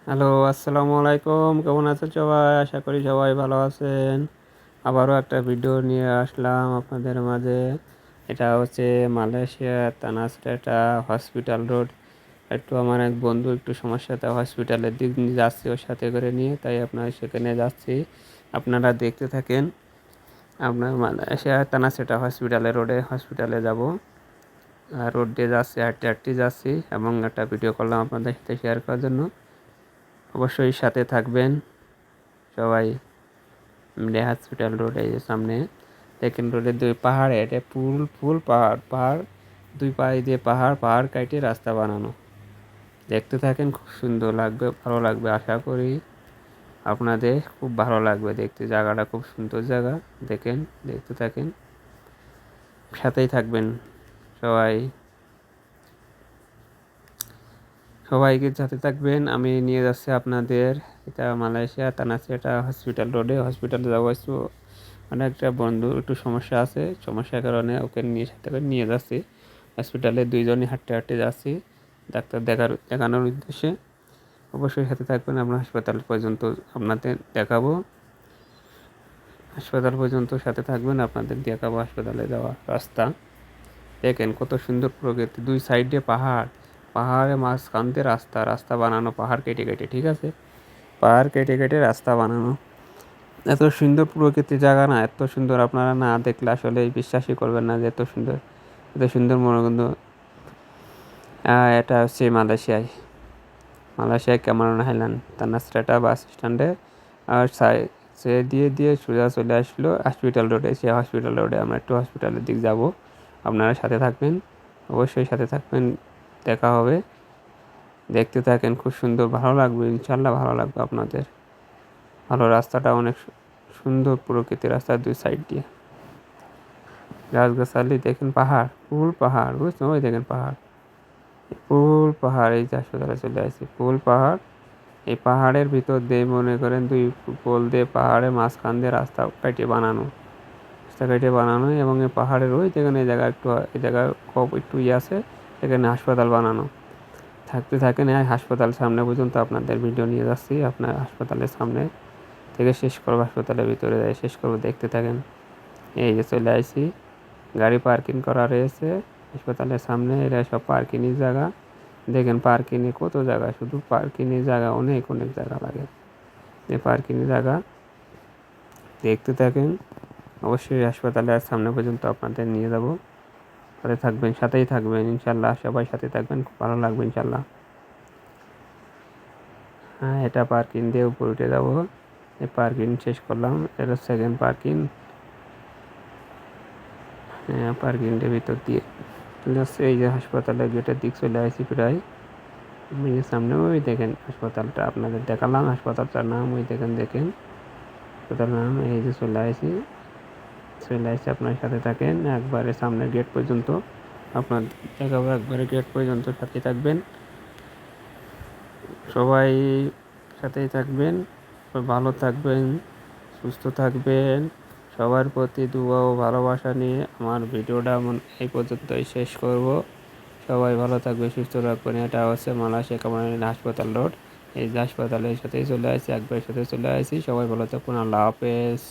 Hello, আসসালামু আলাইকুম। কেমন আছেন সবাই? আশা করি সবাই ভালো আছেন। আবারও একটা ভিডিও নিয়ে আসলাম আপনাদের মাঝে। এটা হচ্ছে মালয়েশিয়ার তানাসডেটা হসপিটাল রোড। আমার এক বন্ধু একটু সমস্যাতে হসপিটালের দিক নিয়ে যাচ্ছি ওর সাথে করে নিয়ে, তাই আপনার সেখানে যাচ্ছি। আপনারা দেখতে থাকেন। আপনার মালয়েশিয়ার তানাসডেটা হসপিটালে যাব। আর রোড দিয়ে যাচ্ছি, হাঁটতে হাঁটতে যাচ্ছি এবং একটা ভিডিও করলাম আপনাদের সাথে শেয়ার করার জন্য। অবশ্যই সাথে থাকবেন সবাই। হসপিটাল রোড এই যে সামনে দেখেন, রোডের দুই পাহাড়ে এটা ফুল পাহাড় পাহাড়, দুই পায়ে দিয়ে পাহাড় পাহাড় কাটে রাস্তা বানানো। দেখতে থাকেন, খুব সুন্দর লাগবে, ভালো লাগবে। আশা করি আপনাদের খুব ভালো লাগবে দেখতে। জায়গাটা খুব সুন্দর জায়গা। দেখেন, দেখতে থাকেন, সাথেই থাকবেন সবাই। সবাইকে সাথে থাকবেন। আমি নিয়ে যাচ্ছি আপনাদের। এটা মালয়েশিয়া তানাসডেটা হসপিটাল রোডে। হসপিটালে যাবো একটু, একটা বন্ধু একটু সমস্যা আছে, সমস্যার কারণে ওকে সাথে করে নিয়ে যাচ্ছি হসপিটালে। দুইজনই হাঁটতে হাঁটতে যাচ্ছি ডাক্তার দেখানোর উদ্দেশ্যে। অবশ্যই সাথে থাকবেন। আমরা হাসপাতাল পর্যন্ত আপনাদের দেখাবো। হাসপাতাল পর্যন্ত সাথে থাকবেন, আপনাদের দেখাবো হাসপাতালে যাওয়া রাস্তা। দেখেন কত সুন্দর প্রকৃতি, দুই সাইডে পাহাড়, পাহাড়ের মাঝখান দিয়ে রাস্তা রাস্তা বানানো, পাহাড় কেটে কেটে, ঠিক আছে, পাহাড় কেটে কেটে রাস্তা বানানো। এত সুন্দর প্রকৃতির জায়গা না, এত সুন্দর, আপনারা না দেখলে আসলে বিশ্বাসই করবেন না যে এত সুন্দর, এত সুন্দর মনোরঞ্জন। এটা হচ্ছে মালয়েশিয়ায় ক্যামেরন হাইল্যান্ড তানাসডেটা বাস স্ট্যান্ডে। আর সে দিয়ে সোজা চলে আসলো হসপিটাল রোডে। সে হসপিটাল রোডে আমরা একটু হসপিটালের দিক যাব। আপনারা সাথে থাকবেন, অবশ্যই সাথে থাকবেন, দেখা হবে। দেখতে থাকেন, খুব সুন্দর, ভালো লাগবে, ইনশাল্লাহ ভালো লাগবে আপনাদের। ভালো, রাস্তাটা অনেক সুন্দর প্রকৃতির রাস্তা, দুই সাইড দিয়ে গাছগাছালি। দেখেন পাহাড়, ফুল পাহাড়, বুঝছেন, ওই দেখেন পাহাড়, ফুল পাহাড়। এই যে হাসপাতালে চলে আসছি, ফুল পাহাড়। এই পাহাড়ের ভিতর দিয়ে মনে করেন দুই পোল দিয়ে পাহাড়ের মাঝখান দিয়ে রাস্তা কাটিয়ে বানানো এবং এই পাহাড়ের ওই যেখানে এই জায়গা একটু, এই জায়গা খুব একটু আছে, এখানে হাসপাতাল বানানো। থাকতে থাকেন, এই হাসপাতাল সামনে পর্যন্ত আপনাদের ভিডিও নিয়ে যাচ্ছি। আপনার হাসপাতালের সামনে থেকে শেষ করবো, হাসপাতালের ভিতরে যাই শেষ করবো। দেখতে থাকেন। এই যে চলে আসছি, গাড়ি পার্কিং করা রয়েছে হাসপাতালের সামনে। এরা সব পার্কিংয়ের জায়গা। দেখেন পার্কিংয়ে কত জায়গা, শুধু পার্কিংয়ের জায়গা অনেক অনেক জায়গা লাগে। এই পার্কিংয়ের জায়গা দেখতে থাকেন। অবশ্যই হাসপাতালের সামনে পর্যন্ত আপনাদের নিয়ে যাব। সাথে থাকবেন, সাথেই থাকবেন ইনশাল্লাহ। সবাই সাথে থাকবেন, খুব ভালো লাগবে ইনশাল্লাহ। হ্যাঁ, এটা পার্কিং দিয়ে উপরে উঠে যাবো। এই পার্কিং শেষ করলাম, এটা সেকেন্ড পার্কিং। হ্যাঁ, পার্কিংয়ের ভিতর দিয়ে যাচ্ছে। এই যে হাসপাতালের গেটের দিক চলে আসি প্রায়। সামনে ওই দেখেন হাসপাতালটা আপনাদের দেখালাম, হাসপাতালটার নাম ওই দেখেন হাসপাতালের নাম। এই যে চলে আসি আপনার সাথে থাকেন একবারে সামনের গেট পর্যন্ত। আপনার দেখাবো একবারে গেট পর্যন্ত, সাথে থাকবেন সবাই, সাথেই থাকবেন। ভালো থাকবেন, সুস্থ থাকবেন। সবার প্রতি দোয়া ও ভালোবাসা নিয়ে আমার ভিডিওটা এই পর্যন্তই শেষ করব। সবাই ভালো থাকবে, সুস্থ থাকবেন। এটা হচ্ছে মালয়েশিয়া ক্যামেরন হাসপাতাল রোড। এই যে হাসপাতালের সাথেই চলে আসি, একবার সাথে চলে আসি। সবাই ভালো থাকুন, আল্লাহ হাফেজ।